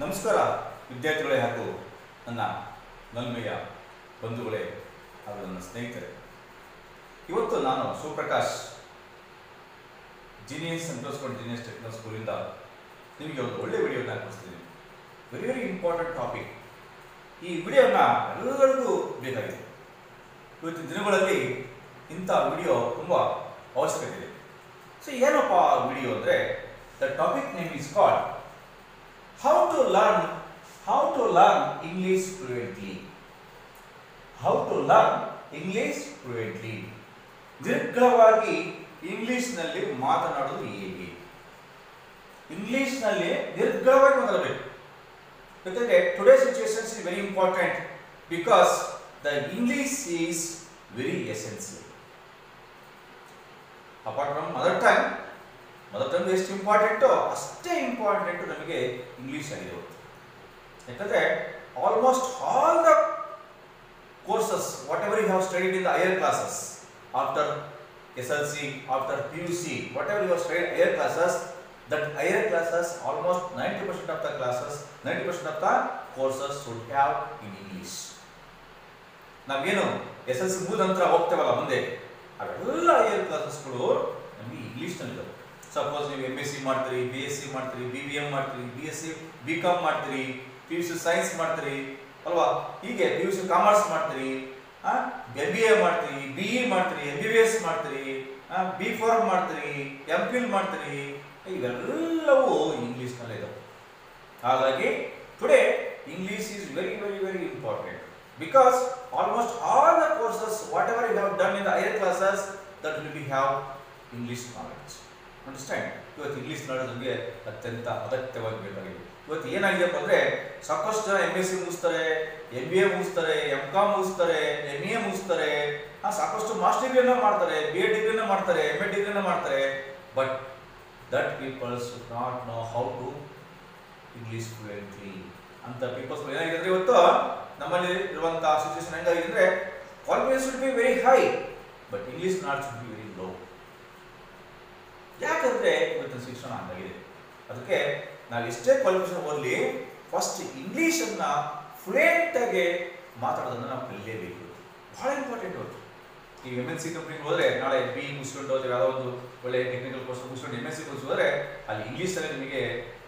ನಮಸ್ಕಾರ ವಿದ್ಯಾರ್ಥಿಗಳೇ ಹಾಗೂ ನನ್ನ ನಲ್ಮೆಯ ಬಂಧುಗಳೇ ಹಾಗೂ ನನ್ನ ಸ್ನೇಹಿತರೆ. ಇವತ್ತು ನಾನು Shivaprakash genius underscore genius technical ಸ್ಕೂಲಿಂದ ನಿಮಗೆ ಒಂದು ಒಳ್ಳೆ ವಿಡಿಯೋನ ಹಾಕಿಸ್ತೀನಿ. Very important topic. ಈ ವಿಡಿಯೋನ ಎಲ್ಲರಿಗೂ ಬೇಕಾಗಿದೆ. ಇವತ್ತಿನ ದಿನಗಳಲ್ಲಿ ಇಂಥ ವಿಡಿಯೋ ತುಂಬ ಅವಶ್ಯಕತೆ ಇದೆ. ಸೊ ಏನಪ್ಪ ವಿಡಿಯೋ ಅಂದರೆ the topic name is called How to learn English fluently. How to learn English fluently. ದೀರ್ಘವಾಗಿ ಇಂಗ್ಲಿಷ್ ನಲ್ಲಿ ಮಾತನಾಡುವುದು ಹೇಗೆ? ಇಂಗ್ಲಿಷ್ ನಲ್ಲಿ ದೀರ್ಘವಾಗಿ ಮಾತಾಡಬೇಕು. ಯಾಕಂದ್ರೆ today situation is very important because the English is very essential. Apart from mother tongue ಎಷ್ಟು ಇಂಪಾರ್ಟೆಂಟೋ ಅಷ್ಟೇ ಇಂಪಾರ್ಟೆಂಟ್ ನಮಗೆ ಇಂಗ್ಲಿಷ್ ಆಗಿದೆ. ಯಾಕಂದ್ರೆ almost all the courses whatever you have studied in the higher classes after SLC, after PUC, whatever you have studied higher classes, that higher classes almost 90% of the classes, 90% of the courses should have in English. ನಾವೇನು SLC ಮುಗಿದ ನಂತರ ಹೋಗ್ತೇವಲ್ಲ ಮುಂದೆ, ಅವೆಲ್ಲ higher ಕ್ಲಾಸಸ್ಗಳು ನಮಗೆ English ನಲ್ಲಿ ಇದಾವೆ. Suppose ನೀವು MSc ಮಾಡ್ತೀರಿ, BSc ಮಾಡ್ತೀರಿ, BBM ಮಾಡ್ತೀರಿ, BSc BCom ಮಾಡ್ತೀರಿ, PUC ಸೈನ್ಸ್ ಮಾಡ್ತೀರಿ ಅಲ್ವಾ, ಹೀಗೆ PUC ಕಾಮರ್ಸ್ ಮಾಡ್ತೀರಿ, MBA ಮಾಡ್ತೀರಿ, BE ಮಾಡ್ತೀರಿ, MBBS ಮಾಡ್ತೀರಿ, B.Pharm ಮಾಡ್ತೀರಿ, MPhil ಮಾಡ್ತೀರಿ, ಇವೆಲ್ಲವೂ ಇಂಗ್ಲಿಷ್ ನಲ್ಲಿ ಇದಾವೆ. ಹಾಗಾಗಿ today English is very very very important because almost all the courses whatever you have done in the higher classes that will be have English knowledge. Understand? ಇವತ್ತು English knowledge ನಮಗೆ ಅತ್ಯಂತ ಅಗತ್ಯವಾಗಿ ಬೇಕಾಗಿದೆ. ಇವತ್ತು ಏನಾಗಿದೆಪ್ಪ ಅಂದರೆ ಸಾಕಷ್ಟು ಜನ MSc ಮುಗಿಸ್ತಾರೆ, MBA ಮುಗಿಸ್ತಾರೆ, MCom ಮುಗಿಸ್ತಾರೆ, MA ಮುಗಿಸ್ತಾರೆ, ಸಾಕಷ್ಟು ಮಾಸ್ಟರ್ ಡಿಗ್ರಿನ ಮಾಡ್ತಾರೆ, BA ಡಿಗ್ರಿನ ಮಾಡ್ತಾರೆ, MA ಡಿಗ್ರಿನ ಮಾಡ್ತಾರೆ. But that peoples should not know how to English fluently. ಅಂತ ಪೀಪಲ್ಸ್ ಏನಾಗಿದೆ ಇವತ್ತು ನಮ್ಮಲ್ಲಿ ಇರುವಂತಹ ಸಿಚುವೇಶನ್ ಹೆಂಗಾಗಿದೆ ಅಂದರೆ qualification should be very high but English not should be very low. ಯಾಕಂದ್ರೆ ಇವತ್ತಿನ ಶಿಕ್ಷಣ ಹಂಗಾಗಿದೆ. ಅದಕ್ಕೆ ನಾವು ಎಷ್ಟೇ ಕ್ವಾಲಿಫಿಕೇಶನ್ ಓದಲಿ ಫಸ್ಟ್ ಇಂಗ್ಲಿಷ್ ಅನ್ನ ಫ್ಲೂಯೆಂಟ್ ಆಗಿ ಮಾತಾಡೋದನ್ನ ನಾವು ಕಲಿಯಲೇಬೇಕು. ಬಹಳ ಇಂಪಾರ್ಟೆಂಟ್. ಇವತ್ತು ಈ MNC ಕಂಪ್ನಿಗೆ ಹೋದ್ರೆ ನಾಳೆ BE ಮುಗಿಸ್ಕೊಂಡು ಹೋದ್ರೆ ಯಾವುದೋ ಒಂದು ಒಳ್ಳೆ ಟೆಕ್ನಿಕಲ್ ಕೋರ್ಸ್ ಮುಗಿಸ್ಕೊಂಡು MSc ಮುಗಿಸಿದ್ರೆ ಅಲ್ಲಿ ಇಂಗ್ಲಿಷಲ್ಲಿ ನಿಮಗೆ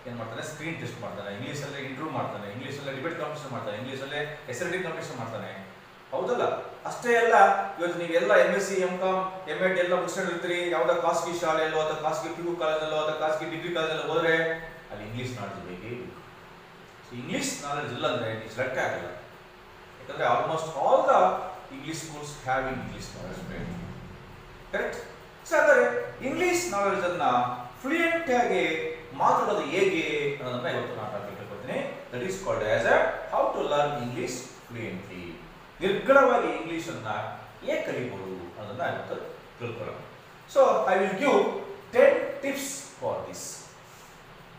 ಏನು ಮಾಡ್ತಾನೆ, ಸ್ಕ್ರೀನ್ ಟೆಸ್ಟ್ ಮಾಡ್ತಾನೆ, ಇಂಗ್ಲಿಷಲ್ಲೇ ಇಂಟರ್ವ್ಯೂ ಮಾಡ್ತಾನೆ, ಇಂಗ್ಲಿಷಲ್ಲೇ ಡಿಬೇಟ್ ಕಾಂಪಿಟೇಷನ್ ಮಾಡ್ತಾನೆ, ಇಂಗ್ಲಿಷಲ್ಲೇ SLT ಕಾಂಪಿಟೇಷನ್ ಮಾಡ್ತಾನೆ. ಹೌದಲ್ಲ? ಅಷ್ಟೇ ಅಲ್ಲ, ಇವತ್ತು ನೀವೆಲ್ಲ MSc MCom MAd ಎಲ್ಲ ಮುಗಿಸ್ಕೊಂಡಿರ್ತೀರಿ, ಯಾವುದೋ ಖಾಸಗಿ ಶಾಲೆಯಲ್ಲೋ ಅಥವಾ ಖಾಸಗಿ PU ಕಾಲೇಜಲ್ಲೋ ಅಥವಾ ಖಾಸಗಿ ಡಿಗ್ರಿ ಕಾಲೇಜಲ್ಲೋ ಹೋದ್ರೆ ಅಲ್ಲಿ ಇಂಗ್ಲಿಷ್ ನಾಲೆಡ್ಜ್ ಬೇಕೇ ಬೇಕು. ಇಂಗ್ಲಿಷ್ ನಾಲೆಡ್ಜ್ ಇಲ್ಲ ಅಂದ್ರೆ ನೀವು ಸೆಲೆಕ್ಟ್ ಆಗಲ್ಲ. ಯಾಕಂದ್ರೆ almost all the English schools have English knowledge ಬೇಕು. ಕರೆಕ್ಟ್? ಸೊ ಹಾಗಾದ್ರೆ ಇಂಗ್ಲಿಷ್ ನಾಲೆಡ್ಜ್ ಅನ್ನ ಫ್ಲೂಯೆಂಟ್ ಆಗಿ ಮಾತಾಡೋದು ಹೇಗೆ ಅನ್ನೋದನ್ನ ಇವತ್ತು ನಾನು ಟಾಪಿಕ್ ಕೊಡ್ತೀನಿ. That is called as how to learn English fluently. ನಿರ್ಗಣವಾಗಿ ಇಂಗ್ಲಿಷ್ ಅನ್ನ ಹೇಗೆ ಕಲಿಬಹುದು ಅನ್ನೋದನ್ನ ಇವತ್ತು ತಿಳ್ಕೊಳ್ಳೋಣ. So I will give 10 tips for this.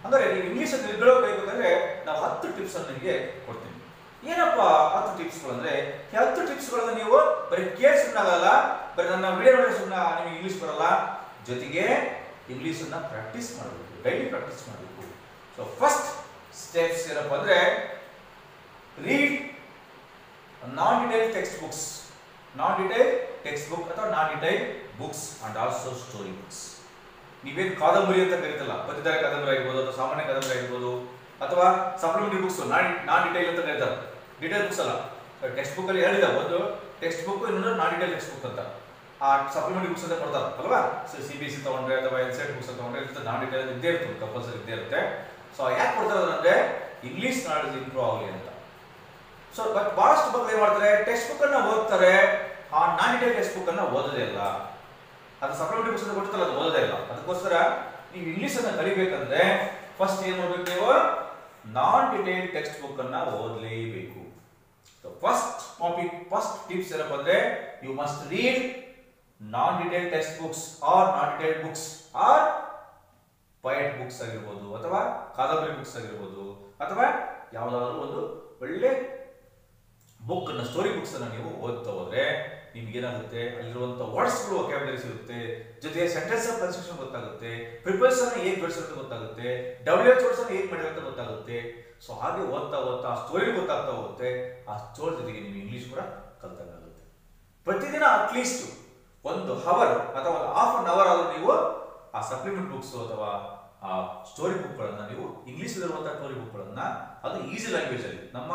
ಅಂದರೆ ನೀವು ಇಂಗ್ಲಿಷ್ ಅನ್ನು ನಿರ್ಗಣವಾಗಿ ಕಲಿಬೇಕಂದ್ರೆ ನಾವು 10 ಟಿಪ್ಸ್ ಅನ್ನು ನಿಮಗೆ ಕೊಡ್ತೀನಿ. ಏನಪ್ಪ 10 ಟಿಪ್ಸ್ಗಳು ಅಂದ್ರೆ, ಈ 10 ಟಿಪ್ಸ್ಗಳನ್ನ ನೀವು ಬರೀ ಕೇಳಿಸಿದಾಗಲ್ಲ, ಬರೀ ನನ್ನ ವಿಡಿಯೋ ನೋಡಿ ಸುಮ್ಮನೆ ನಿಮಗೆ ಇಂಗ್ಲಿಷ್ ಬರಲ್ಲ, ಜೊತೆಗೆ ಇಂಗ್ಲಿಷ್ ಅನ್ನ ಪ್ರಾಕ್ಟೀಸ್ ಮಾಡಬೇಕು, ಡೈಲಿ ಪ್ರಾಕ್ಟೀಸ್ ಮಾಡಬೇಕು. ಸೊ ಫಸ್ಟ್ ಸ್ಟೆಪ್ಸ್ ಏನಪ್ಪ ಅಂದ್ರೆ, read non-detailed textbooks, non-detailed textbook ಅಥವಾ non-detailed books and also story books. ನೀವೇನು ಕಾದಂಬರಿ ಅಂತ ಕರೀತಲ್ಲ, ಪತ್ರಿಕೆ ಕಾದಂಬರಿ ಆಗಿರ್ಬೋದು ಅಥವಾ ಸಾಮಾನ್ಯ ಕಾದಂಬರಿ ಆಗಿರ್ಬೋದು ಅಥವಾ ಸಪ್ಲಿಮೆಂಟರಿ ಬುಕ್ಸ್ ನಾನ್ ಡಿಟೈಲ್ ಅಂತ ಕರೀತಾರೆ. ಡಿಟೈಲ್ ಬುಕ್ಸ್ ಅಲ್ಲ. ಟೆಕ್ಸ್ಟ್ ಬುಕ್ ಅಲ್ಲಿ ಹೇಳಿದ ಒಂದು ಟೆಕ್ಸ್ಟ್ ಬುಕ್ ಇನ್ನೊಂದು ನಾನ್ ಡಿಟೈಲ್ ಟೆಕ್ಸ್ಟ್ ಬುಕ್ ಅಂತ ಆ ಸಪ್ಲಿಮೆಂಟರಿ ಬುಕ್ಸ್ ಅಂತ ಕೊಡ್ತಾರೆ ಅಲ್ವಾ. CBSE ತಗೊಂಡ್ರೆ ಅಥವಾ NCERT ಬುಕ್ಸ್ ತಗೊಂಡ್ರೆ ನಾನ್ ಡಿಟೈಲ್ ಇದ್ದೇ ಇರ್ತದೆ, ಕಂಪಲ್ಸರಿ ಇದ್ದೇ ಇರುತ್ತೆ. ಸೊ ಯಾಕೆ ಕೊಡ್ತಾರೆ ಅಂದ್ರೆ ಇಂಗ್ಲಿಷ್ ನಾಲೆಡ್ಜ್ ಇಂಪ್ರೂವ್ ಆಗಲಿ ಅಂತ. ಸೊ ಬಟ್ ಬಹಳಷ್ಟು ಮಕ್ಕಳು ಏನ್ ಮಾಡ್ತಾರೆ, ಟೆಕ್ಸ್ಟ್ ಬುಕ್ ಅನ್ನ ಓದ್ತಾರೆ, ಆ ನಾನ್ ಡಿಟೈಲ್ ಟೆಕ್ಸ್ಟ್ ಬುಕ್ ಅನ್ನ ಓದೋದೇ ಇಲ್ಲ. ಅದು ಸಪ್ಲಿಮೆಂಟರಿ ಬುಕ್ಸ್ ಅಂತ ಕೊಡ್ತಾರಲ್ಲ, ಅದು ಓದೋದೇ ಇಲ್ಲ. ಅದಕ್ಕೋಸ್ಕರ ನೀವು ಇಂಗ್ಲಿಷ್ ಅನ್ನ ಕಲಿಬೇಕಂದ್ರೆ ಫಸ್ಟ್ ಏನ್ ಮಾಡ್ಬೇಕು, ನೀವು ನಾನ್ ಡಿಟೈಲ್ ಟೆಕ್ಸ್ಟ್ ಬುಕ್ ಅನ್ನ ಓದಲೇಬೇಕು. ಫಸ್ಟ್ ಟಾಪಿಕ್, ಫಸ್ಟ್ ಟಿಪ್ಸ್ ಏನಪ್ಪ ಅಂದ್ರೆ, you must read non detail text books or non detail books or poet books ಆಗಿರ್ಬೋದು ಅಥವಾ ಕಾದಂಬರಿ ಬುಕ್ಸ್ ಆಗಿರ್ಬೋದು ಅಥವಾ ಯಾವುದಾದ್ರೂ ಒಂದು ಒಳ್ಳೆ ಬುಕ್ ಅನ್ನ, ಸ್ಟೋರಿ ಬುಕ್ಸ್ ಅನ್ನ ನೀವು ಓದ್ತಾ ಹೋದ್ರೆ ನಿಮ್ಗೆ ಏನಾಗುತ್ತೆ ಅಲ್ಲಿರುವಂತ ವರ್ಡ್ಸ್ಗಳು ವೊಕ್ಯಾಬ್ಯುಲರಿ ಸಿಗುತ್ತೆ, ಜೊತೆಗೆ ಸೆಂಟೆನ್ಸ್ ಆಫ್ ಕನ್ಸ್ಟ್ರಕ್ಷನ್ ಗೊತ್ತಾಗುತ್ತೆ, ಪ್ರಿಪೋಸಿಷನ್ ಹೇಗೆ ಬಳಸೋದು ಗೊತ್ತಾಗುತ್ತೆ, WH ವರ್ಡ್ಸ್ ಹೇಗೆ ಮಾಡಿರೋದು ಗೊತ್ತಾಗುತ್ತೆ. ಸೊ ಹಾಗೆ ಓದ್ತಾ ಓದ್ತಾ ಆ ಸ್ಟೋರಿ ಗೊತ್ತಾಗ್ತಾ ಹೋಗುತ್ತೆ. ಆ ಸ್ಟೋರಿ ಜೊತೆಗೆ ನೀವು ಇಂಗ್ಲಿಷ್ ಕೂಡ ಕಲ್ತಾಗುತ್ತೆ. ಪ್ರತಿದಿನ ಅಟ್ಲೀಸ್ಟ್ 1 ಅವರ್ ಅಥವಾ 1/2 ಅವರ್ ಆದ್ರೂ ನೀವು ಆ ಸಪ್ಲಿಮೆಂಟ್ ಬುಕ್ಸ್ ಅಥವಾ ಆ ಸ್ಟೋರಿ ಬುಕ್ಗಳನ್ನ ನೀವು ಇಂಗ್ಲಿಷ್ ಇರುವಂತಹ ಸ್ಟೋರಿ ಬುಕ್ಗಳನ್ನ ಅದು ಈಸಿ ಲ್ಯಾಂಗ್ವೇಜ್ ಅಲ್ಲಿ ನಮ್ಮ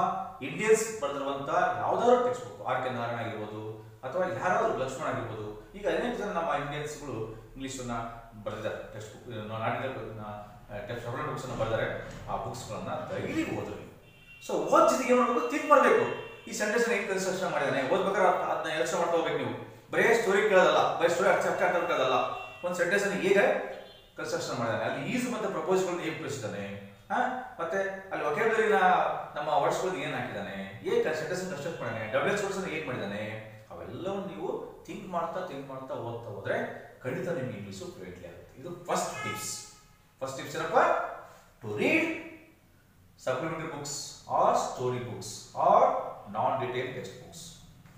ಇಂಡಿಯನ್ಸ್ ಬರೆದಿರುವಂತಹ ಯಾವ್ದಾದ್ರು text book R K Narayan ಆಗಿರ್ಬೋದು ಅಥವಾ ಯಾರಾದ್ರೂ ಲಕ್ಷ್ಮಣ್ ಆಗಿರ್ಬೋದು. ಈಗ ಅನೇಕ ಜನ ನಮ್ಮ ಇಂಡಿಯನ್ಸ್ಗಳು ಇಂಗ್ಲಿಷ್ ಅನ್ನ ಬರೆದಿದ್ದಾರೆ, ಟೆಕ್ಸ್ಟ್ ಬುಕ್ ಟೆಕ್ಸ್ಟ್ ಬುಕ್ಸ್ ಅನ್ನ ಬರೆದಿದ್ದಾರೆ. ಆ ಬುಕ್ಸ್ ಗಳನ್ನ ಡೈಲಿ ಓದ್ರಿ. ಸೊ ಓದ್ ಜೊತೆಗೆ ಏನ್ ಮಾಡ್ಬೇಕು, ಥಿಂಕ್ ಮಾಡ್ಬೇಕು. ಈ ಸೆಂಟೆನ್ಸ್ ಹೆಂಗ್ ಕನ್ಸ್ಟ್ರಕ್ಷನ್ ಮಾಡಿದಾನೆ ಓದ್ಬೇಕಾದ್ರೆ ಅದನ್ನ ಯೋಚನೆ ಮಾಡ್ತಾ ಹೋಗ್ಬೇಕು. ನೀವು ಬರೀ ಸ್ಟೋರಿ ಕೇಳೋದಲ್ಲ, ಬರೀ ಸ್ಟೋರಿ ಅರ್ಥ ಕೇಳೋದಲ್ಲ, ಒಂದು ಸೆಂಟೆನ್ಸ್ ಅನ್ನು ಹೇಗೆ ಕನ್ಸ್ಟ್ರಕ್ಷನ್ ಮಾಡಿದಾನೆ, ಅಲ್ಲಿ ಈಸ್ ಮತ್ತೆ ಪ್ರಪೋಸ್ಗಳನ್ನ ಹೇಗೆ ಬಳಸಿದ್ದಾನೆ, ಮತ್ತೆ ಅಲ್ಲಿ ವೊಕ್ಯಾಬ್ಯುಲರಿನ ನಮ್ಮ ವರ್ಡ್ಸ್ಗಳನ್ನ ಏನ್ ಹಾಕಿದ್ದಾನೆ, ಹೇಗೆ ಸೆಂಟೆನ್ಸ್ ಕನ್ಸ್ಟ್ರಕ್ಟ್ ಮಾಡಿದಾನೆ, WH ವರ್ಡ್ಸ್ ಅನ್ನು ಹೇಗೆ ಮಾಡಿದಾನೆ, ಅವೆಲ್ಲವನ್ನು ನೀವು ಥಿಂಕ್ ಮಾಡ್ತಾ ಓದ್ತಾ ಹೋದ್ರೆ ಖಂಡಿತ ನಿಮ್ಗೆ ಇಂಗ್ಲಿಷು ಫ್ಲೂಯೆಂಟ್ಲಿ ಆಗುತ್ತೆ. ಇದು ಫಸ್ಟ್ ಟಿಪ್ಸ್. ಫಸ್ಟ್ ಟಿಪ್ಸ್ ಏನಪ್ಪ, to read supplementary books or story books or non-detailed textbooks.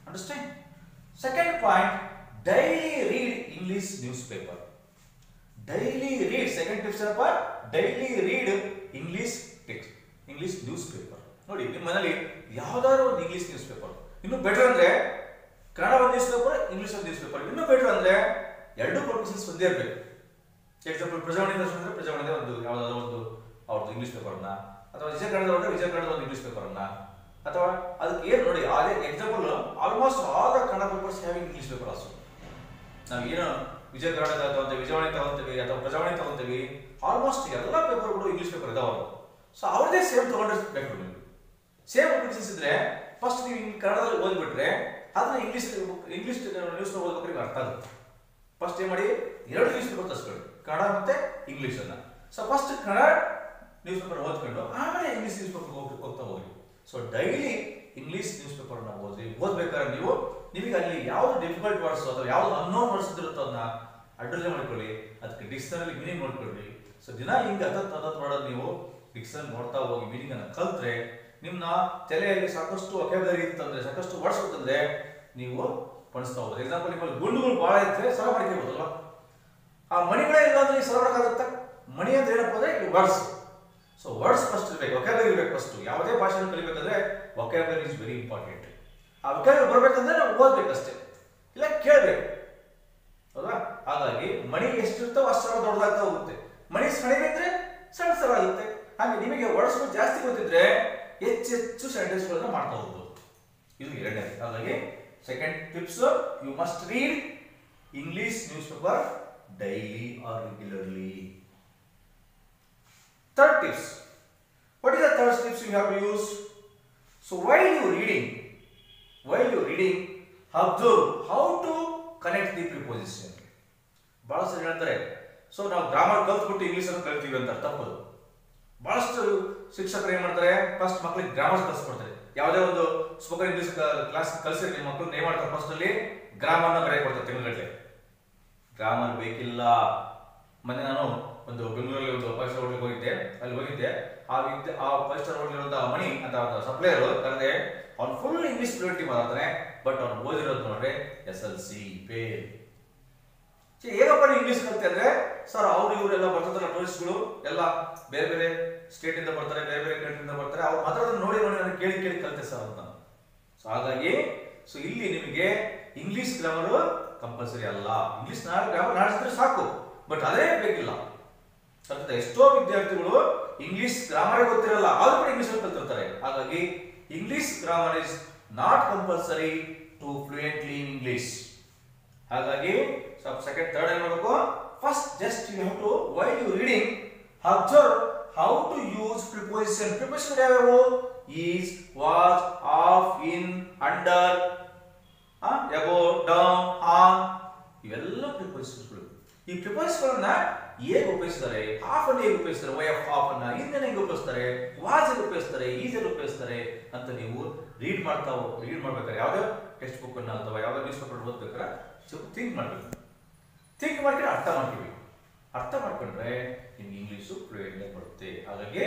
Understand? Second point, daily read English newspaper. Daily read. Second tips ಏನಪ್ಪ, daily read English text, English newspaper. ನೋಡಿ ನಿಮ್ಮ ಮನೆಯಲ್ಲಿ ಯಾವ್ದಾದ್ರು ಒಂದು English news paper, ಇನ್ನು better ಅಂದ್ರೆ ಕನ್ನಡ ಒಂದು news paper, English ಒಂದು ನ್ಯೂಸ್ ಪೇಪರ್. ಇನ್ನು ಬೆಟರ್ ಅಂದ್ರೆ ಎರಡು ಪರ್ಪಸಸ್ ಒಂದೇ ಇರಬೇಕು. ಎಕ್ಸಾಂಪಲ್ ಪ್ರಜಾವಾಣಿ ಅಂದ್ರೆ ಪ್ರಜಾವಾಣಿ ಒಂದು ಯಾವ್ದಾದ್ರು ಒಂದು ಅವ್ರದ್ದು ಇಂಗ್ಲಿಷ್ ಪೇಪರ್ನ, ಅಥವಾ ವಿಜಯ ಕನ್ನಡ ವಿಜಯ ಕನ್ನಡ ಒಂದು ಇಂಗ್ಲಿಷ್ ಪೇಪರ್ ಅನ್ನ, ಅಥವಾ ಅದಕ್ಕೆ ಏನು ನೋಡಿ ಅದೇ example almost all the Kannada papers having English paper also. ನಾವು ಏನು ವಿಜಯ ಕನ್ನಡ ತಗೊಂತೀವಿ, ವಿಜಯವಾಣಿ ತಗೊಂತೀವಿ ಅಥವಾ ಪ್ರಜಾವಾಣಿ ತಗೊಂತೀವಿ, ಆಲ್ಮೋಸ್ಟ್ ಎಲ್ಲ ಪೇಪರ್ಗಳು ಇಂಗ್ಲಿಷ್ ಪೇಪರ್ ಇದಾವೆ. ಸೊ ಅವ್ರದೇ ಸೇಮ್ ತಗೊಂಡಿರ್ಬೇಕು. ನೀವು ಸೇಮ್ ಅಪ್ಲಿಕೇಶನ್ಸ್ ಇದ್ರೆ ಫಸ್ಟ್ ನೀವು ಕನ್ನಡದಲ್ಲಿ ಓದ್ಬಿಟ್ರೆ ಅದನ್ನ ಇಂಗ್ಲಿಷ್ ನ್ಯೂಸ್ ಓದ್ಬೇಕಾದ್ರೆ ಅರ್ಥ ಆಗುತ್ತೆ. ಫಸ್ಟ್ ಏನ್ ಮಾಡಿ, 2 ನ್ಯೂಸ್ ಪೇಪರ್ ತರಿಸ್ಕೊಳ್ಳಿ, ಕನ್ನಡ ಮತ್ತೆ ಇಂಗ್ಲಿಷ್ ಅನ್ನ. So first Kannada news paper ಓದ್ಕೊಂಡು ಆಮೇಲೆ ಇಂಗ್ಲಿಷ್ ನ್ಯೂಸ್ ಪೇಪರ್ ಹೋಗ್ತಾ ಹೋಗಿ. So daily English news paper ನ ಓದ್ಬೇಕಾದ್ರೆ ನಿಮಗೆ ಅಲ್ಲಿ ಯಾವ್ದು ಡಿಫಿಕಲ್ಟ್ ವರ್ಡ್ಸ್ ಅಥವಾ ಯಾವ್ದು ಅನ್ನೋನ್ ವರ್ಡ್ಸ್ ಇರುತ್ತೋ ಅದನ್ನ ಅಂಡರ್ಲೈನ್ ಮಾಡ್ಕೊಳ್ಳಿ, ಅದಕ್ಕೆ ಡಿಕ್ಷನರಿ ಮೀನಿಂಗ್ ನೋಡ್ಕೊಳ್ಳಿ. ಸೊ ದಿನ ಹಿಂಗೆ ಹತ್ತತ್ತು ವರ್ಡ್ ನೀವು ಡಿಕ್ಷನರಿ ನೋಡ್ತಾ ಹೋಗಿ ಮೀನಿಂಗ್ ಅನ್ನ ಕಲ್ತ್ರೆ ನಿಮ್ಮ ತಲೆಯಲ್ಲಿ ಸಾಕಷ್ಟು ವೊಕ್ಯಾಬ್ಯುಲರಿ ಇತ್ತಂದ್ರೆ, ಸಾಕಷ್ಟು ವರ್ಡ್ಸ್ ಇತ್ತಂದ್ರೆ ನೀವು ಪಡಿಸ್ತಾ ಹೋಗ್ಬೋದು. ಎಕ್ಸಾಂಪಲ್ ನಿಮ್ಮಲ್ಲಿ ಗುಂಡುಗಳು ಬಹಳ ಇದ್ರೆ ಸಲ ಮಾಡ್ಕೊಬೋದಲ್ವಾ, ಆ ಮಣಿಗಳೇ ಇಲ್ಲ ಅಂದ್ರೆ ಸಲ ಮಾಡೋಕ್ಕಾಗುತ್ತಾ? ಮಣಿ ಅಂದ್ರೆ ಏನಪ್ಪ ಅಂದ್ರೆ ವರ್ಡ್ಸ್. ಸೊ ವರ್ಡ್ಸ್ ಫಸ್ಟ್ ಇರಬೇಕು, ವೊಕ್ಯಾಬ್ಯುಲರಿ ಇರಬೇಕು ಫಸ್ಟ್. ಯಾವುದೇ ಭಾಷೆಯನ್ನು ಕಲಿಬೇಕಂದ್ರೆ ವೊಕ್ಯಾಬ್ಯುಲರಿ ಇಸ್ ವೆರಿ ಇಂಪಾರ್ಟೆಂಟ್. ಆ ವೊಕ್ಯಾಬ್ಯುಲರಿ ಬರ್ಬೇಕಂದ್ರೆ ನಾವು ಓದ್ಬೇಕಷ್ಟೇ, ಇಲ್ಲ ಕೇಳಬೇಕು, ಹೌದಾ? ಹಾಗಾಗಿ ಮಣಿ ಎಷ್ಟಿರ್ತಾವ ಅಷ್ಟು ಸಲ ದೊಡ್ಡದಾಗ್ತಾ ಹೋಗುತ್ತೆ, ಮಣಿ ಸಣಿಬೇಕ್ರೆ ಸಣ್ಣ ಸಲ ಆಗುತ್ತೆ. ಹಾಗೆ ನಿಮಗೆ ವರ್ಡ್ಸ್ಗಳು ಜಾಸ್ತಿ ಗೊತ್ತಿದ್ರೆ ಹೆಚ್ಚು ಸೆಂಟೆನ್ಸ್ಗಳನ್ನ ಮಾಡ್ತಾ ಹೋಗ್ಬೋದು. ಇದು ಎರಡನೇ. ಹಾಗಾಗಿ second tips, you must read English newspaper daily or regularly. Third tips. What is the third tips you have to use? So while you reading, observe how to connect the preposition. ಬಹಳಷ್ಟು ಹೇಳ್ತಾರೆ, so ನಾವು grammar ಕಲ್ತ್ಬಿಟ್ಟು English ಅನ್ನು ಕಲ್ತೀವಿ ಅಂತ ತಪ್ಪದು. ಬಹಳಷ್ಟು ಶಿಕ್ಷಕರು ಏನ್ ಮಾಡ್ತಾರೆ, ಫಸ್ಟ್ ಮಕ್ಕಳಿಗೆ ಗ್ರಾಮರ್ ಕಲಿಸ್ಕೊಡ್ತಾರೆ. ಯಾವುದೇ ಒಂದು ಸ್ಪೋಕನ್ ಇಂಗ್ಲಿಷ್ ಕ್ಲಾಸ್ ಕಲಿಸಿ ನಿಮ್ಮ ಮಕ್ಕಳು ಏನ್ ಮಾಡ್ತಾರೆ, ಫಸ್ಟ್ ಅಲ್ಲಿ ಗ್ರಾಮರ್ನ ಬರೆಯ ಕೊಡ್ತಾರೆ ತಿಂಗಳಿಗೆ. ಗ್ರಾಮರ್ ಬೇಕಿಲ್ಲ. ಮೊನ್ನೆ ನಾನು ಒಂದು ಬೆಂಗಳೂರಲ್ಲಿ ಒಂದು 5 ಸ್ಟಾರ್ ಹೋಟೆಲ್ ಹೋಗಿದ್ದೆ. ಅಲ್ಲಿ ಹೋಗಿದ್ದೆ, ಆ 5 ಸ್ಟಾರ್ ಹೋಟೆಲ್ ಇರುವಂತಹ ಮಣಿ ಅಂತ ಸಪ್ಲೈಯರ್ ಕರೆದೆ. ಅವ್ನು ಫುಲ್ ಇಂಗ್ಲಿಷ್ ಫ್ಲೂಯೆಂಟ್ಲಿ ಮಾತಾಡ್ತಾನೆ, ಬಟ್ ಅವ್ನು ಓದಿರೋದು ನೋಡ್ರೆ SLC ಫೇಲ್. ಹೇಗಪ್ಪ ನೀವು ಇಂಗ್ಲಿಷ್ ಕಲಿತೆ ಅಂದ್ರೆ, ಸರ್ ಅವ್ರು ಇವರೆಲ್ಲ ಬರ್ತಾರಲ್ಲ ಟೂರಿಸ್ಟ್ಗಳು, ಎಲ್ಲ ಬೇರೆ ಬೇರೆ ಸ್ಟೇಟ್ ಇಂದ ಬರ್ತಾರೆ, ಬೇರೆ ಬೇರೆ ಕಂಟ್ರಿ ಇಂದ ಬರ್ತಾರೆ, ಅವ್ರು ಮಾತಾಡೋದನ್ನ ನೋಡಿ ನಾನು ಕೇಳಿ ಕಲಿತೆ ಸರ್ ಅಂತ. ಸೊ ಹಾಗಾಗಿ ಇಲ್ಲಿ ನಿಮಗೆ ಇಂಗ್ಲಿಷ್ ಗ್ರಾಮರ್ ಕಂಪಲ್ಸರಿ ಅಲ್ಲ. ಇಂಗ್ಲಿಷ್ ಗ್ರಾಮರ್ ನಾಡಿಸಿದ್ರೆ ಸಾಕು, ಬಟ್ ಅದೇ ಬೇಕಿಲ್ಲ. ಎಷ್ಟೋ ವಿದ್ಯಾರ್ಥಿಗಳು ಇಂಗ್ಲಿಷ್ ಗ್ರಾಮರ್ ಗೊತ್ತಿರಲ್ಲ, ಆದ್ರೂ ಕೂಡ ಇಂಗ್ಲಿಷ್ ಕಲ್ತಿರ್ತಾರೆ. ಹಾಗಾಗಿ English grammar is not compulsory to fluently in English. ಹಾಗಾಗಿ ಸೆಕೆಂಡ್ ಥರ್ಡ್ ಏನ್ ಮಾಡಬೇಕು, first just you have to while you reading observe how to use preposition. Preposition ಯಾವ್ಯಾವು? Is, was, of, in, under, about, down, on, ಇವೆಲ್ಲ ಪ್ರಿಪೋಸಿಷನ್ಗಳು. ಈ ಪ್ರಿಪೋಸಿಷನ್ಗಳನ್ನ ಹೇಗೆ ಉಪಯೋಗಿಸ್ತಾರೆ, half ಅನ್ನು ಹೇಗೆ ಉಪಯೋಗಿಸ್ತಾರೆ, ವೈ ಆಫ್ ಹಾಫ್ ಅನ್ನ ಹಿಂದೆ ಹೆಂಗೆ ಉಪಯೋಗಿಸ್ತಾರೆ, ವಾಸ್ ಹೇಗೆ ಉಪಯೋಗಿಸ್ತಾರೆ, ಈಸ್ ಹೇಗೆ ಉಪಯೋಗಿಸ್ತಾರೆ ಅಂತ ನೀವು ರೀಡ್ ಮಾಡ್ಬೇಕಾದ್ರೆ ಯಾವುದೇ ಟೆಕ್ಸ್ಟ್ ಬುಕ್ ಅನ್ನ ಅಥವಾ ಯಾವುದೇ ನ್ಯೂಸ್ ಪೇಪರ್ ಓದ್ಬೇಕಾದ್ರೆ ಥಿಂಕ್ ಮಾಡ್ಬೇಕು. ಥಿಂಕ್ ಮಾಡಿದ್ರೆ ಅರ್ಥ ಮಾಡ್ಕೊಂಡ್ರೆ ನಿಮ್ಗೆ ಇಂಗ್ಲಿಷು ಫ್ಲೂಯೆಂಟ್ ಬರುತ್ತೆ. ಹಾಗಾಗಿ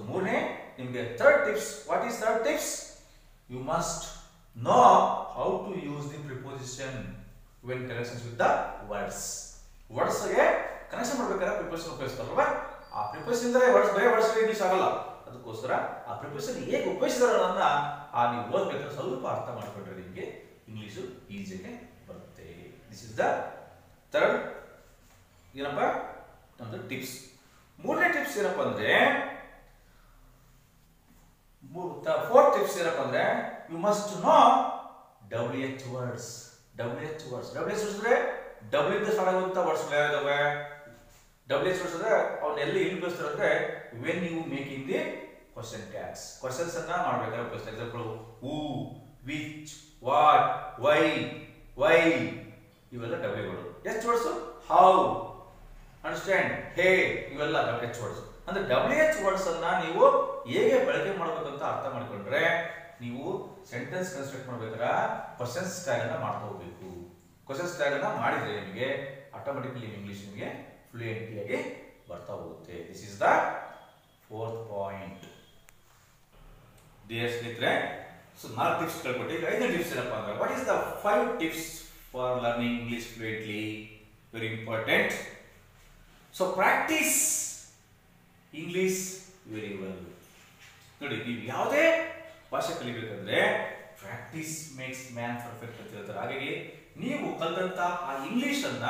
ಮೂರನೇ ನಿಮ್ಗೆ third tips. What is third tips? You must know how to use the preposition when connections with the words. Words ಗೆ ಕನೆಕ್ಷನ್ ಮಾಡಬೇಕಾದ್ರೆ ಪ್ರಿಪೋಸಿಷನ್ ಉಪಯೋಗಿಸ್ತಾರಲ್ವಾ, ಆ ಪ್ರಿಪೋಸಿಷನ್ ಇದ್ರೆ ವರ್ಡ್ಸ್ ಬೈ ವರ್ಡ್ಸ್ ಇಂಗ್ಲಿಷ್ ಆಗಲ್ಲ. ಅದಕ್ಕೋಸ್ಕರ ಆ ಪ್ರಿಪೋಸಿಷನ್ ಹೇಗೆ ಉಪಯೋಗಿಸಿದಾರೆ ಅನ್ನೋದನ್ನ ನೀವು ಓದಬೇಕಾದ್ರೆ ಸ್ವಲ್ಪ ಅರ್ಥ ಮಾಡ್ಕೊಂಡ್ರೆ ನಿಮಗೆ ಇಂಗ್ಲಿಷು ಈಸಿಯಾಗಿ ಬರುತ್ತೆ. ದಿಸ್ ಇಸ್ ದ ಥರ್ಡ್ ಏನಪ್ಪ ನಮ್ದು ಟಿಪ್ಸ್. ಮೂರನೇ ಟಿಪ್ಸ್ ಏನಪ್ಪ ಅಂದ್ರೆ ಫೋರ್ತ್ ಟಿಪ್ಸ್ ಏನಪ್ಪ ಅಂದ್ರೆ you must know WH words. WH words ಅಂದ್ರೆ ಡಬ್ಲ್ಯೂ ಇಂದ ಸ್ಟಾರ್ಟ್ ಆಗುವಂತ ವರ್ಡ್ಸ್ ಯಾವ್ಯಾವ WH ವರ್ಡ್ಸ್ ಅಂದ್ರೆ ಅವ್ನ ಎಲ್ಲಿ ಉಪಯೋಗಿಸ್ತಾರೆ ಅಂದ್ರೆ when you making the question tags, questions ಅನ್ನ ಮಾಡ್ಬೇಕಾದ್ರೆ ಉಪಯೋಗಿಸ್ತಾರೆ. Example who, which, what, why ಇವೆಲ್ಲ W word. H words how, understand, ಹೇ ಇವೆಲ್ಲ WH ವರ್ಡ್ಸ್. ಅಂದ್ರೆ WH ವರ್ಡ್ಸ್ ಅನ್ನ ನೀವು ಹೇಗೆ ಬಳಕೆ ಮಾಡಬೇಕಂತ ಅರ್ಥ ಮಾಡ್ಕೊಂಡ್ರೆ ನೀವು ಸೆಂಟೆನ್ಸ್ ಕನ್ಸ್ಟ್ರಕ್ಟ್ ಮಾಡ್ಬೇಕಾದ್ರೆ ಕ್ವಶನ್ಸ್ ಟ್ಯಾಗ್ ಅನ್ನ ಮಾಡ್ತಾ ಹೋಗ್ಬೇಕು. ಕ್ವಶನ್ಸ್ ಟ್ಯಾಗ್ ಅನ್ನ ಮಾಡಿದ್ರೆ ನಿಮಗೆ ಆಟೋಮೆಟಿಕಲಿ ಇಂಗ್ಲಿಷ್ ನಿಮಗೆ ಫ್ಲೂಯೆಂಟ್ಲಿ ಆಗಿ ಬರ್ತಾ ಹೋಗುತ್ತೆ. This is the fourth point. Dear ಸ್ನೇಹಿತರೆ, ಸೊ 4 ಟಿಪ್ಸ್ ಹೇಳ್ಕೊಟ್ಟು ಈಗ 5ನೇ ಟಿಪ್ಸ್ ಏನಪ್ಪಾ ಅಂದ್ರೆ what is the 5 tips for learning English fluently. Very important. So practice English very well. ನೋಡಿ, ನೀವು ಯಾವುದೇ ಭಾಷೆ ಕಲಿಬೇಕಂದ್ರೆ ಪ್ರಾಕ್ಟೀಸ್ ಮೇಕ್ಸ್ ಮ್ಯಾನ್ ಪರ್ಫೆಕ್ಟ್ ಅಂತ ಹೇಳ್ತಾರೆ. ಹಾಗಾಗಿ ನೀವು ಕಲಿತಂತ ಆ ಇಂಗ್ಲಿಷ್ ಅನ್ನ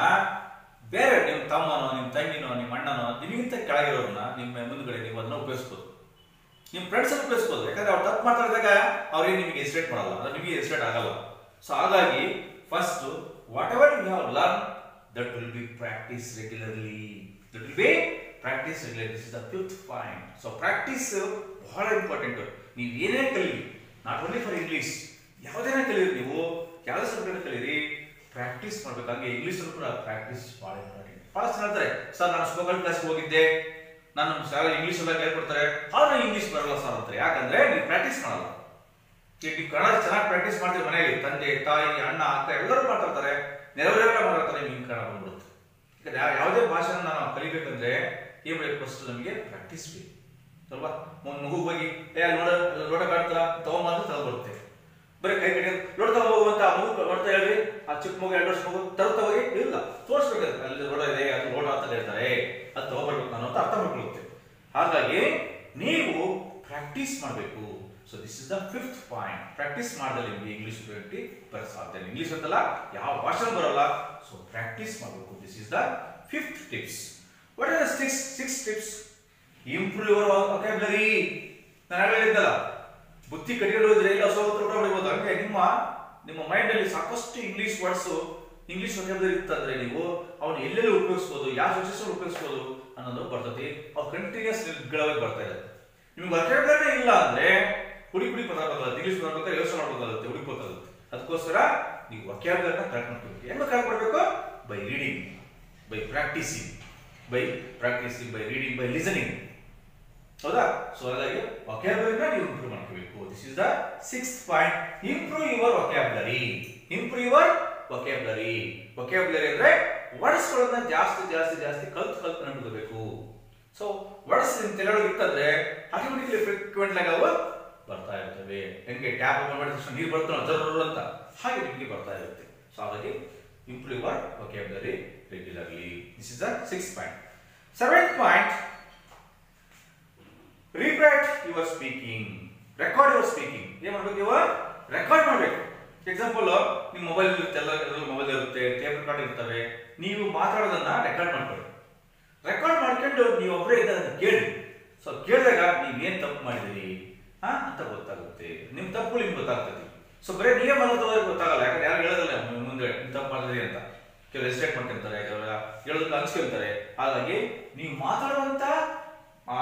ಬೇರೆ ನಿಮ್ಮ ತಮ್ಮನೋ, ನಿಮ್ಮ ತಂಗಿನೋ, ನಿಮ್ಮ ಅಣ್ಣನೋ, ನಿಮಗಿಂತ ಕೆಳಗಿರೋರನ್ನ ನಿಮ್ಮ ಮುಂದ್ಗಡೆ ನೀವು ಅದನ್ನ ಉಪಯೋಗಿಸ್ಬೋದು. ನಿಮ್ಮ ಫ್ರೆಂಡ್ಸ್ ಅನ್ನು ಉಪಯೋಗಿಸ್ಬೋದು. ಯಾಕಂದ್ರೆ ಅವ್ರು ತಪ್ಪು ಮಾತಾಡಿದಾಗ ಅವ್ರಿಗೆ ನಿಮಗೆ ಎಸ್ಟೇಟ್ ಮಾಡಲ್ಲ, ಅದು ನಿಮಗೆ ಎಸ್ಟೇಟ್ ಆಗಲ್ಲ. ಸೊ ಹಾಗಾಗಿ first whatever you have learn that will be practice regularly. That will be practice regularly. This is the 5th point. So practice ಬಹಳ ಇಂಪಾರ್ಟೆಂಟ್. ನೀವು ಏನೇ ಕಲೀರಿ, ನಾಟ್ ಓನ್ಲಿ ಫಾರ್ ಇಂಗ್ಲಿಷ್, ಯಾವುದೇನೇ ಕಲೀರಿ, ನೀವು ಯಾವುದೇ ಸಬ್ಜೆಕ್ಟ್ ಕಲೀರಿ, ಪ್ರಾಕ್ಟೀಸ್ ಮಾಡ್ಬೇಕು. ಹಾಗೆ ಇಂಗ್ಲಿಷ್ ಕೂಡ ಪ್ರಾಕ್ಟೀಸ್ ಬಹಳ ಇಂಪಾರ್ಟೆಂಟ್. ಬಹಳ ಜನ ಹೇಳ್ತಾರೆ, ಸರ್ ನಾನು ಸ್ಪೋಕನ್ ಕ್ಲಾಸ್ಗೆ ಹೋಗಿದ್ದೆ, ನಾನು ಶಾಲೆ ಇಂಗ್ಲಿಷ್ ಎಲ್ಲ ಹೇಳ್ಕೊಡ್ತಾರೆ, ಆದ್ರೆ ಇಂಗ್ಲಿಷ್ ಬರಲ್ಲ ಸರ್ ಅಂತಾರೆ. ಯಾಕಂದ್ರೆ ನೀವು ಪ್ರಾಕ್ಟೀಸ್ ಮಾಡಲ್ಲ. ಈಗ ನೀವು ಕನ್ನಡ ಚೆನ್ನಾಗಿ ಪ್ರಾಕ್ಟೀಸ್ ಮಾಡ್ತೀವಿ ಮನೆಯಲ್ಲಿ, ತಂದೆ, ತಾಯಿ, ಅಣ್ಣ, ಅಕ್ಕ ಎಲ್ಲರೂ ಮಾತಾಡ್ತಾರೆ, ನೆರವೇರೆಲ್ಲ ಮಾತಾಡ್ತಾರೆ, ನಿಮ್ಗೆ ಕನ್ನಡ ಬಂದ್ಬಿಡುತ್ತೆ. ಯಾಕಂದ್ರೆ ಯಾವುದೇ ಭಾಷೆನ ನಾವು ಕಲಿಬೇಕಂದ್ರೆ ಏನ್ ಬೇಕು? ಫಸ್ಟ್ ನಮಗೆ ಪ್ರಾಕ್ಟೀಸ್ ಬೇಕು ಅಲ್ವಾ? ಮಗು ಹೋಗಿ ಲೋಟ ಕಾಡ್ತಾರ ತಗೊಂಬಂದು ತಗೊಬರುತ್ತೆ. ಬರೀ ಕೈ ಕಡೆ ಲೋಟ ತಗೋಗುವಂತ ಮಗು ನೋಡ್ತಾ ಹೇಳ್ರಿ, ಆ ಚಿಕ್ಕ ಮಗು 2 ವರ್ಷ ಮಗು ತರ್ತಾ ಹೋಗಿ ಇಲ್ಲ ತೋರಿಸ್ಬೇಕು, ಅಲ್ಲಿ ಲೋಟ ಇದೆ, ಅದು ಲೋಟ ಅಂತ ಹೇಳ್ತಾರೆ, ಅದು ತಗೋಬರ್ಬೇಕು ನಾನು ಅಂತ ಅರ್ಥ ಮಾಡ್ಕೊಳ್ಳುತ್ತೆ. ಹಾಗಾಗಿ ನೀವು ಪ್ರಾಕ್ಟೀಸ್ ಮಾಡಬೇಕು. So this is the 5th point. Practice ಮಾಡಿದ್ರೆ ನಿಮಗೆ ಇಂಗ್ಲಿಷ್ ಫ್ಲೂಯೆಂಟ್ಲಿ ಬರ ಸಾಧ್ಯ. ಇಂಗ್ಲಿಷ್ ಅಂತಲ್ಲ, ಯಾವ ಭಾಷೆ ಬರಲ್ಲ. ಸೊ ಪ್ರಾಕ್ಟೀಸ್ ಮಾಡಬೇಕು. This is the 5th tips. What are the 6 tips? Improve your vocabulary. ನಾನು ಹೇಳಿದ್ದಲ್ಲ, ಬುದ್ಧಿ ಕಟ್ಟಿಕೊಂಡು ಹೋದ್ರೆ ಇಲ್ಲ ಸೋತ್ರ ಹೊಡಿಬಹುದು. ಹಂಗೆ ನಿಮ್ಮ ಮೈಂಡ್ ಅಲ್ಲಿ ಸಾಕಷ್ಟು ಇಂಗ್ಲಿಷ್ ವರ್ಡ್ಸ್, ಇಂಗ್ಲಿಷ್ ವೊಕ್ಯಾಬ್ಯುಲರಿ ಇತ್ತಂದ್ರೆ ನೀವು ಅವನು ಎಲ್ಲೆಲ್ಲಿ ಉಪಯೋಗಿಸಬಹುದು, ಯಾವ ಸಿಚುವೇಷನ್ ಉಪಯೋಗಿಸಬಹುದು ಅನ್ನೋದು ಬರ್ತದೆ. ಅವು ಕಂಟಿನ್ಯೂಸ್ ಗಳಾಗಿ ಬರ್ತಾ ಇದೆ. ನಿಮ್ಗೆ ವೊಕ್ಯಾಬ್ಯುಲರಿ ಇಲ್ಲ ಅಂದ್ರೆ ಹುಡಿ ಪದ ಬರ್ತದೆ, ಇಂಗ್ಲಿಷ್ ಬರ್ಬೇಕಾದ್ರೆ ಯೋಚನೆ ಮಾಡ್ಬೇಕಾಗುತ್ತೆ, ಹುಡುಕ್ಬೇಕಾಗುತ್ತೆ. ಅದಕ್ಕೋಸ್ಕರ ನೀವು ವೊಕ್ಯಾಬ್ಯುಲರಿನ ಕರೆಕ್ಟ್ ಮಾಡ್ಬೇಕು. ಹೆಂಗ ಕರೆಕ್ಟ್ ಮಾಡಬೇಕು? By reading, by practising, by reading, by listening. ಹೌದಾ? ಸೊ ಹಾಗಾಗಿ ವೊಕ್ಯಾಬ್ಯುಲರಿನ ನೀವು ಇಂಪ್ರೂವ್ ಮಾಡ್ಕೋಬೇಕು. This is the 6th point. Improve your vocabulary. Improve your vocabulary. Vocabulary ಅಂದ್ರೆ ವರ್ಡ್ಸ್ ಗಳನ್ನ ಜಾಸ್ತಿ ಕಲ್ತು ನೆನಪಿಡಬೇಕು. ಸೊ ವರ್ಡ್ಸ್ ನಿಮ್ ತಲೆಯೊಳಗೆ ಇತ್ತಂದ್ರೆ ಆಟೋಮೆಟಿಕಲಿ ಫ್ರೀಕ್ವೆಂಟ್ ಆಗಿ ಅವು ಬರ್ತಾ ಇರ್ತವೆ. ಹೆಂಗೆ ಟ್ಯಾಪ್ ಓಪನ್ ಮಾಡಿದ ತಕ್ಷಣ ನೀರು ಬರ್ತಾವ ಜರ್ರ ಅಂತ, ಹಾಗೆ ನಿಮಗೆ ಬರ್ತಾ ಇರುತ್ತೆ. ಸೊ ಹಾಗಾಗಿ improve your vocabulary regularly. This is the 6th point. 7th point, repeat your speaking. Record your speaking. ಏನ್ ಮಾಡ್ಬೇಕು? ನೀವು ರೆಕಾರ್ಡ್ ಮಾಡ್ಬೇಕು. ಎಕ್ಸಾಂಪಲ್, ನಿಮ್ಮ ಮೊಬೈಲ್ ಇರುತ್ತೆ, ಎಲ್ಲ ಮೊಬೈಲ್ ಇರುತ್ತೆ, ಟೇಪ್ ರೆಕಾರ್ಡ್ ಇರ್ತವೆ. ನೀವು ಮಾತಾಡೋದನ್ನ ರೆಕಾರ್ಡ್ ಮಾಡ್ಕೊಳ್ಳಿ. ರೆಕಾರ್ಡ್ ಮಾಡ್ಕೊಂಡು ನೀವು ಒಬ್ಬರೇ ಇದನ್ನ ಕೇಳಿ. ಸೊ ಕೇಳಿದಾಗ ನೀವು ಏನ್ ತಪ್ಪು ಮಾಡಿದಿರಿ ಅಂತ ಗೊತ್ತಾಗುತ್ತೆ. ನಿಮ್ ತಪ್ಪು ನಿಮ್ಗೆ ಗೊತ್ತಾಗ್ತದೆ. ಸೊ ಬರೀ ನೀವೇ ಮಾಡೋದು ಗೊತ್ತಾಗಲ್ಲ, ಯಾಕಂದ್ರೆ ಯಾರು ಹೇಳೋದಿಲ್ಲ ಮುಂದೆ ತಪ್ಪು ಮಾಡಿದ್ರಿ ಅಂತ. ಕೆಲವು ಎಸ್ಟೇಟ್ ಮಾಡ್ಕೊಂತಾರೆ, ಕೆಲವೆಲ್ಲ ಹೇಳೋದಕ್ಕೆ ಅನ್ಸ್ಕೊಂತಾರೆ. ಹಾಗಾಗಿ ನೀವು ಮಾತಾಡುವಂತ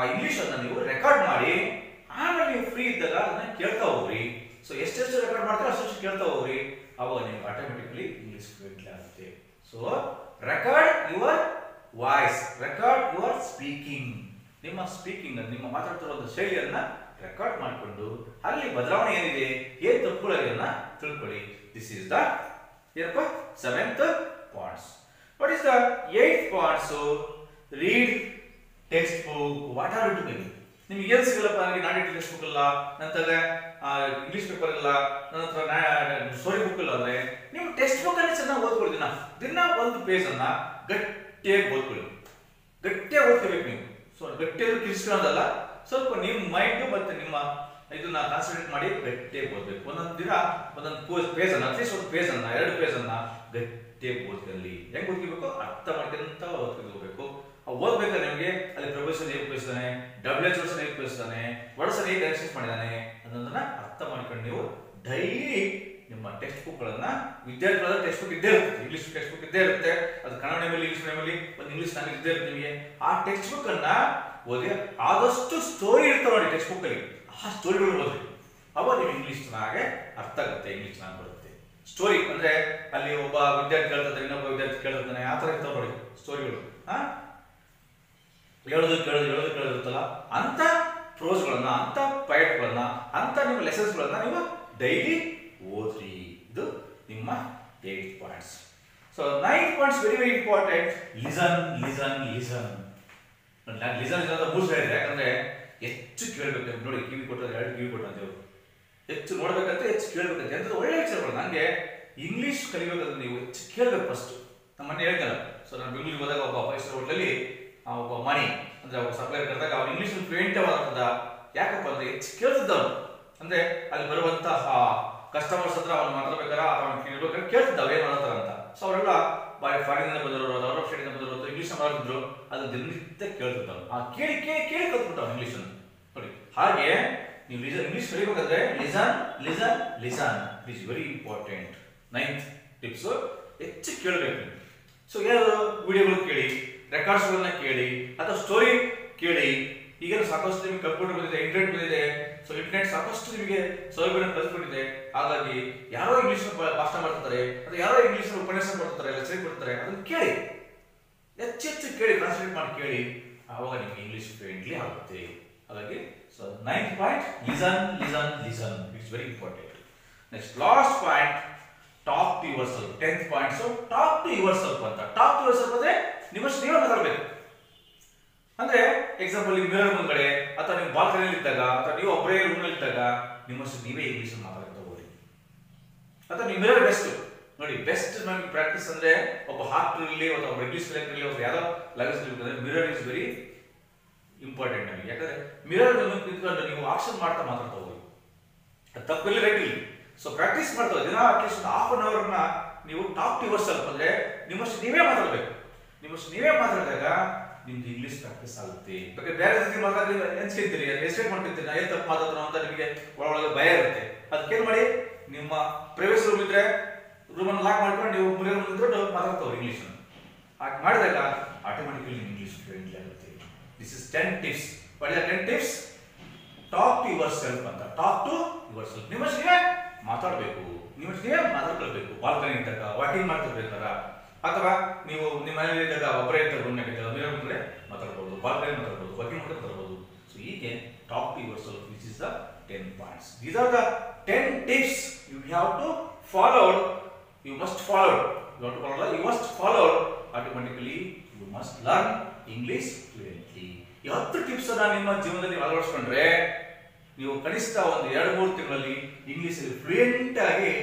ಇಂಗ್ಲಿಷ್ ಅನ್ನ ನೀವು ರೆಕಾರ್ಡ್ ಮಾಡಿ, ಆಮೇಲೆ ನೀವು ಫ್ರೀ ಇದ್ದಾಗ ಅದನ್ನ ಕೇಳ್ತಾ ಹೋಗ್ರಿ. ಸೊ ಎಷ್ಟೆಷ್ಟು ರೆಕಾರ್ಡ್ ಮಾಡ್ತೀರೋ ಅಷ್ಟು ಕೇಳ್ತಾ ಹೋಗ್ರಿ. ಅವಾಗ ನಿಮ್ಗೆ ಆಟೋಮೆಟಿಕಲಿ ಇಂಗ್ಲಿಷ್ ಫ್ಲೂಯೆಂಟ್ಲಿ ಆಗುತ್ತೆ. So record your voice, record your speaking. ನಿಮ್ಮ ಸ್ಪೀಕಿಂಗ್, ನಿಮ್ಮ ಮಾತಾಡ್ತಿರೋ ಒಂದು ಶೈಲಿಯನ್ನ ರೆಕಾರ್ಡ್ ಮಾಡಿಕೊಂಡು ಅಲ್ಲಿ ಬದಲಾವಣೆ ಏನಿದೆ, ಏನ್ ತಪ್ಪುಗಳನ್ನ ತಿಳ್ಕೊಳ್ಳಿ. ದಿಸ್ ಇಸ್ ದ ಏನಪ್ಪ 7th points. What is the 8th points? Read text book. What are you doing? ನಿಮ್ಗೆ ಏನ್ ಸಿಗಲ್ಲಪ್ಪ, ನನಗೆ ನಾಡಿ ಟೆಕ್ಸ್ಟ್ ಬುಕ್ ಅಲ್ಲ, ನಂತರ ಇಂಗ್ಲಿಷ್ ಪೇಪರ್ ಇಲ್ಲ, ನನ್ನ ಹತ್ರ ಸ್ಟೋರಿ ಬುಕ್ ಇಲ್ಲ ಅಂದ್ರೆ ನೀವು ಟೆಕ್ಸ್ಟ್ ಬುಕ್ ಅಲ್ಲಿ ಚೆನ್ನಾಗಿ ಓದ್ಕೊಳ್ಳಿ. ದಿನ ಒಂದು ಪೇಜ್ ಅನ್ನ ಗಟ್ಟಿಯಾಗಿ ಓದ್ಕೊಳ್ಳಿ, ಗಟ್ಟಿಯಾಗಿ ಓದ್ಕೋಬೇಕು ನೀವು. ಸೊ ಗಟ್ಟಿಯಾಗಿ ಕಿರಿಸ್ಕೊಳ್ಳೋದಲ್ಲ, ಸ್ವಲ್ಪ ನಿಮ್ಮ ಮೈಂಡ್ ಮತ್ತೆ ನಿಮ್ಮ ಇದನ್ನ ಕಾನ್ಸಂಟ್ರೇಟ್ ಮಾಡಿ ಗಟ್ಟಿಯಾಗಿ ಓದ್ಬೇಕು. ಒಂದೊಂದು ದಿನ ಒಂದೊಂದು ಪೇಜ್ ಅನ್ನ, ಅಟ್ಲೀಸ್ಟ್ ಒಂದು ಪೇಜ್ ಅನ್ನ, 2 ಪೇಜ್ ಅನ್ನ ಗಟ್ಟಿಯಾಗಿ ಓದ್ಕೊಳ್ಳಿ. ಹೆಂಗ್ ಓದ್ಕೋಬೇಕು? ಅರ್ಥ ಮಾಡ್ಕೊಂತ ಓದ್ಕೋಬೇಕು. ಓದ್ಬೇಕಾದ್ರೆ ನಿಮಗೆ ಅಲ್ಲಿ ಪ್ರೊಫೆಸರ್ ಹೇಗೆ ಉಪಯೋಗಿಸ್ತಾನೆ, WH ಹೇಗೆ ಉಪಯೋಗಿಸ್ತಾನೆ, ವರ್ಡ್ಸ್ ಹೇಗೆ ಎಕ್ಸ್ಪ್ರೆಸ್ ಮಾಡಿದಾನೆ ಅನ್ನೋದನ್ನ ಅರ್ಥ ಮಾಡ್ಕೊಂಡು ನೀವು ಡೈಲಿ ನಿಮ್ಮ ಟೆಕ್ಸ್ಟ್ ಬುಕ್ ಗಳನ್ನ, ವಿದ್ಯಾರ್ಥಿಗಳ ಟೆಕ್ಸ್ಟ್ ಬುಕ್ ಇದ್ದೇ ಇರುತ್ತೆ, ಇಂಗ್ಲಿಷ್ ಟೆಕ್ಸ್ಟ್ ಬುಕ್ ಇದ್ದೇ ಇರುತ್ತೆ, ಅದು ಕನ್ನಡ ಮೀಡಿಯಂ ಇಂಗ್ಲಿಷ್ ಮೀಡಿಯಂ ಒಂದು ಇಂಗ್ಲಿಷ್ ನಲ್ಲಿ ಇದ್ದೇ ಇರುತ್ತೆ ನಿಮಗೆ. ಆ ಟೆಕ್ಸ್ಟ್ ಬುಕ್ ಅನ್ನ ಓದಿ, ಆದಷ್ಟು ಸ್ಟೋರಿ ಇರ್ತಾವೆ ನೋಡಿ ಟೆಕ್ಸ್ಟ್ ಬುಕ್ ಅಲ್ಲಿ, ಆ ಸ್ಟೋರಿಗಳು ಓದಿ. ಅವಾಗ ನೀವು ಇಂಗ್ಲಿಷ್ ಚೆನ್ನಾಗಿ ಅರ್ಥ ಆಗುತ್ತೆ, ಇಂಗ್ಲಿಷ್ ಚೆನ್ನಾಗಿ ಬರುತ್ತೆ. ಸ್ಟೋರಿ ಅಂದ್ರೆ ಅಲ್ಲಿ ಒಬ್ಬ ವಿದ್ಯಾರ್ಥಿ ಕೇಳ್ತಾರೆ, ಇನ್ನೊಬ್ಬ ವಿದ್ಯಾರ್ಥಿ ಕೇಳ್ತಾನೆ, ಆ ತರ ಇರ್ತಾವೆ ನೋಡಿ ಸ್ಟೋರಿಗಳು. ಹೇಳೋದು ಕೇಳಿರುತ್ತಲ್ಲ, ಅಂತ ಪ್ರೋಸ್ಗಳನ್ನ, ಅಂತ ಪೈಟ್ಗಳನ್ನ, ಅಂತ ನಿಮ್ಮ ಲೆಸನ್ಸ್ಗಳನ್ನ ನೀವು ಡೈಲಿ ಓದ್ರಿ. ಇದು ನಿಮ್ಮ 8 points. So 9 points very very important. Listen listen listen. ನಾನು ಲಿಸನ್ ಅಂತ ಮೂರ್ಸ್ ಹೇಳಿದೆ, ಯಾಕಂದ್ರೆ ಹೆಚ್ಚು ಕೇಳಬೇಕು ನೋಡಿ. ಕಿವಿ ಕೊಟ್ಟರೆ 2 ಕಿವಿ ಕೊಟ್ಟಂತೆ, ಹೆಚ್ಚು ನೋಡ್ಬೇಕಂತ ಹೆಚ್ಚು ಕೇಳಬೇಕಂತೆ ಅಂತ ಒಳ್ಳೆ ವಿಚಾರಗಳು. ನನಗೆ ಇಂಗ್ಲಿಷ್ ಕಲಿಬೇಕಂದ್ರೆ ನೀವು ಹೆಚ್ಚು ಕೇಳಬೇಕು ಫಸ್ಟ್. ನಮ್ಮ ಮನೆ ಹೇಳ್ತಲ್ಲ. ಸೊ ನಾನು ಬೆಂಗಳೂರಿಗೆ ಹೋದಾಗ ಒಬ್ಬ 5 ಸ್ಟಾರ್ ಹೋಟೆಲಲ್ಲಿ ಒಬ್ಬ ಮಣಿ ಅಂದ್ರೆ ಒಬ್ಬ ಸಪ್ಲೈಯರ್ ಕರೆದಾಗ ಅವ್ರು ಇಂಗ್ಲಿಷ್ ಫ್ಲೂಯೆಂಟ್ ಆದ. ಯಾಕಪ್ಪ ಅಂದ್ರೆ ಹೆಚ್ಚು ಕೇಳ್ತಿದ್ದವನು, ಅಂದ್ರೆ ಅಲ್ಲಿ ಬರುವಂತಹ ಕಸ್ಟಮರ್ಸ್ ಹತ್ರ ಅವ್ನು ಮಾತಾಡ್ಬೇಕಾರೆ ಅವ್ನು ಕೇಳ್ಬೇಕಾದ್ರೆ ಕೇಳ್ತಿದ್ದಾವೆ ಏನ್ ಮಾಡ್ತಾರ ಅಂತ. ಸೊ ಅವರೆಲ್ಲ ಫಾರಿನ್ ಬಂದಿರೋರು, ಔಟ್ ಆಫ್ ಸ್ಟೇಟ್ ಬಂದಿರೋರು ಇಂಗ್ಲಿಷ್ ಮಾತಾಡ್ತಿದ್ರು, ಅದು ದಿನನಿತ್ಯ ಕೇಳ್ತಿದ್ದವನು. ಆ ಕೇಳಿ ಕೇಳಿ ಕೇಳಿ ಕಲ್ತ್ಬಿಟ್ಟವ್ ಇಂಗ್ಲಿಷ್ ನೋಡಿ. ಹಾಗೆ ನೀವು ಇಂಗ್ಲಿಷ್ ಕಲಿಬೇಕಂದ್ರೆ listen listen listen is very important. 9th tips, ಹೆಚ್ಚು ಕೇಳಬೇಕು. ಸೊ ಯಾರು ವಿಡಿಯೋಗಳು ಕೇಳಿ, ರೆಕಾರ್ಡ್ಸ್ಗಳನ್ನ ಕೇಳಿ, ಅಥವಾ ಸ್ಟೋರಿ ಕೇಳಿ. ಈಗ ಸಾಕಷ್ಟು ನಿಮಗೆ ಕಂಪ್ಯೂಟರ್ ಬಂದಿದೆ, ಇಂಟರ್ನೆಟ್ ಬಂದಿದೆ. ಸೊ ಇಂಟರ್ನೆಟ್ ಸಾಕಷ್ಟು ನಿಮಗೆ ಸೌಲಭ್ಯವನ್ನು ಕಲ್ಪಿಸಿಕೊಟ್ಟಿದೆ. ಹಾಗಾಗಿ ಯಾರೋ ಇಂಗ್ಲಿಷ್ ಭಾಷಣ ಮಾಡ್ತಾರೆ, ಅಥವಾ ಯಾರೋ ಇಂಗ್ಲಿಷ್ ಉಪನ್ಯಾಸ ಮಾಡ್ತಾರೆ, ಲೆಕ್ಚರ್ ಕೊಡ್ತಾರೆ, ಅದನ್ನು ಕೇಳಿ, ಹೆಚ್ಚೆಚ್ಚು ಕೇಳಿ, ಟ್ರಾನ್ಸ್ಲೇಟ್ ಮಾಡಿ ಕೇಳಿ. ಆವಾಗ ನಿಮಗೆ ಇಂಗ್ಲಿಷ್ ಫ್ಲೂಯೆಂಟ್ಲಿ ಆಗುತ್ತೆ. ಹಾಗಾಗಿ so 9th point, listen listen listen it's very important. Next last point, talk to yourself. 10th point. So talk to yourself ಅಂತ. ಟಾಕ್ ಟು ಯುವರ್ ಸೆಲ್ಫ್ ಅಂದ್ರೆ ನಿಮ್ಮಷ್ಟು ನೀವೇ ಮಾತಾಡಬೇಕು. ಅಂದ್ರೆ ಎಕ್ಸಾಂಪಲ್ ನೀವು ಮಿರರ್ ಮುಂದ್ಗಡೆ, ಅಥವಾ ನೀವು ಬಾಲ್ಕನಿಯಲ್ಲಿ ಇದ್ದಾಗ, ಅಥವಾ ನೀವು ಒಬ್ಬರೇ ರೂಮ್ ನಲ್ಲಿ ಇದ್ದಾಗ ನಿಮ್ಮಷ್ಟು ನೀವೇ ಇಂಗ್ಲಿಷ್ ಮಾತಾಡ್ತಾ ಹೋಗಿ. ಅಥವಾ ನೀವು ಮಿರರ್ ಬೆಸ್ಟ್ ನೋಡಿ. ಬೆಸ್ಟ್ ನಮಗೆ ಪ್ರಾಕ್ಟೀಸ್ ಅಂದ್ರೆ ಒಬ್ಬ ಹಾಕ್ಟರ್ ಇರಲಿ, ಅಥವಾ ಒಬ್ಬ ಇಂಗ್ಲಿಷ್ ಇರಲಿ, ಒಬ್ಬ ಯಾವ್ದೋ ಲ್ಯಾಂಗ್ವೇಜ್ ಇರ್ತದೆ, ಮಿರರ್ ಇಸ್ ವೆರಿ ಇಂಪಾರ್ಟೆಂಟ್ ನಮಗೆ. ಯಾಕಂದ್ರೆ ಮಿರರ್ ನಿಂತ್ಕೊಂಡು ನೀವು ಆಕ್ಷನ್ ಮಾಡ್ತಾ ಮಾತಾಡ್ತಾ ಹೋಗಿ, ಅದು ತಪ್ಪಿಲ್ಲ ರೈಟ್ ಇಲ್ಲಿ. ಸೊ ಪ್ರಾಕ್ಟೀಸ್ ಮಾಡ್ತಾ ದಿನ ಅಟ್ಲೀಸ್ಟ್ ½ an hour ನೀವು ಟಾಕ್ ಟು ಯುವರ್ ಸೆಲ್ಫ್ ಅಂದ್ರೆ ನಿಮ್ಮಷ್ಟು ನೀವೇ ಮಾತಾಡಬೇಕು. ನಿಮ್ಮಷ್ಟು ನೀವೇ ಮಾತಾಡಿದಾಗ ನಿಮ್ದು ಇಂಗ್ಲಿಷ್ ಪ್ರಾಕ್ಟೀಸ್ ಆಗುತ್ತೆ. ಬೇಕಾದ್ರೆ ಬೇರೆ ಜೊತೆ ಮಾತಾಡಿ ಎನ್ಸ್ಕೊಂತೀರಿ, ಎಸ್ಟೇಟ್ ಮಾಡ್ಕೊಂತೀರಿ, ನಾ ಏನ್ ತಪ್ಪು ಮಾತಾಡ್ತಾನೋ ಅಂತ ನಿಮಗೆ ಒಳಗೊಳಗೆ ಭಯ ಇರುತ್ತೆ. ಅದಕ್ಕೇನ್ ಮಾಡಿ, ನಿಮ್ಮ ಪ್ರೈವೇಟ್ ರೂಮ್ ಇದ್ರೆ ರೂಮನ್ನು ಲಾಕ್ ಮಾಡ್ಕೊಂಡು ನೀವು ಮಿರರ್ ಮುಂದೆ ಮಾತಾಡ್ತಾವ್ರಿ ಇಂಗ್ಲಿಷ್. ಹಾಗೆ ಮಾಡಿದಾಗ ಆಟೋಮೆಟಿಕಲಿ ಇಂಗ್ಲಿಷ್ ಫ್ಲೂಯೆಂಟ್ಲಿ ಆಗುತ್ತೆ. This is 10 tips. What are 10 tips? Talk to yourself ಅಂತ. Talk to yourself. ನಿಮ್ಮಷ್ಟು ನೀವೇ ಮಾತಾಡಬೇಕು, ನಿಮ್ಮಷ್ಟು ನೀವೇ ಮಾತಾಡ್ಕೊಳ್ಬೇಕು. ಬಾಲ್ಕನಿ ಇದ್ದಾಗ, ವಾಕಿಂಗ್ ಮಾಡ್ತಿರ್ಬೇಕಾರ, ಅಥವಾ ನೀವು ನಿಮ್ಮ ಮನೆಯಲ್ಲಿ ಇದ್ದಾಗ ಒಬ್ಬರೇ ಇದ್ದಾಗ ಮಿರರ್ ಮುಂದೆ ಮಾತಾಡ್ಬೋದು, ಬಾಲ್ಕನಿ ಮಾತಾಡ್ಬೋದು, ವಾಕಿಂಗ್ ಮಾಡಿ ಮಾತಾಡ್ಬೋದು. ಸೊ ಹೀಗೆ talk to yourself, which is the 10 points. These are the 10 tips you have to follow. You must follow. You have to follow. You must follow. Automatically you must learn English fluently. ಈ 10 tips ಅನ್ನ ನಿಮ್ಮ ಜೀವನದಲ್ಲಿ ಅಳವಡಿಸಿಕೊಂಡ್ರೆ ನೀವು ಕನಿಷ್ಠ ಒಂದು 2-3 ತಿಂಗಳಲ್ಲಿ English ಅಲ್ಲಿ fluent ಆಗಿ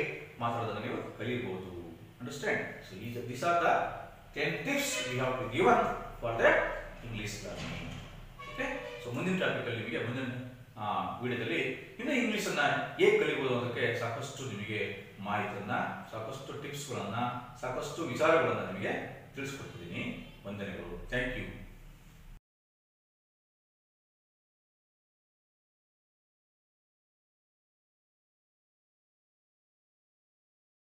ಮಾತಾಡೋದನ್ನ ನೀವು ಕಲಿಯಬಹುದು. Understand? So these are the 10 tips we have to given for that English learning. Okay? So ಮುಂದಿನ ಟಾಪಿಕ್ ಅಲ್ಲಿ ನಿಮಗೆ ಮುಂದಿನ ವಿಡಿಯೋದಲ್ಲಿ ಇನ್ನು ಇಂಗ್ಲಿಷ್ ಅನ್ನ ಹೇಗೆ ಕಲಿಯಬಹುದು ಅನ್ನೋದಕ್ಕೆ ಸಾಕಷ್ಟು ನಿಮಗೆ ಮಾಹಿತಿಯನ್ನ, ಸಾಕಷ್ಟು ಟಿಪ್ಸ್ಗಳನ್ನ, ಸಾಕಷ್ಟು ವಿಚಾರಗಳನ್ನ ನಿಮಗೆ ತಿಳಿಸ್ಕೊಡ್ತಿದ್ದೀನಿ. ವಂದನೆಗಳು. Thank you.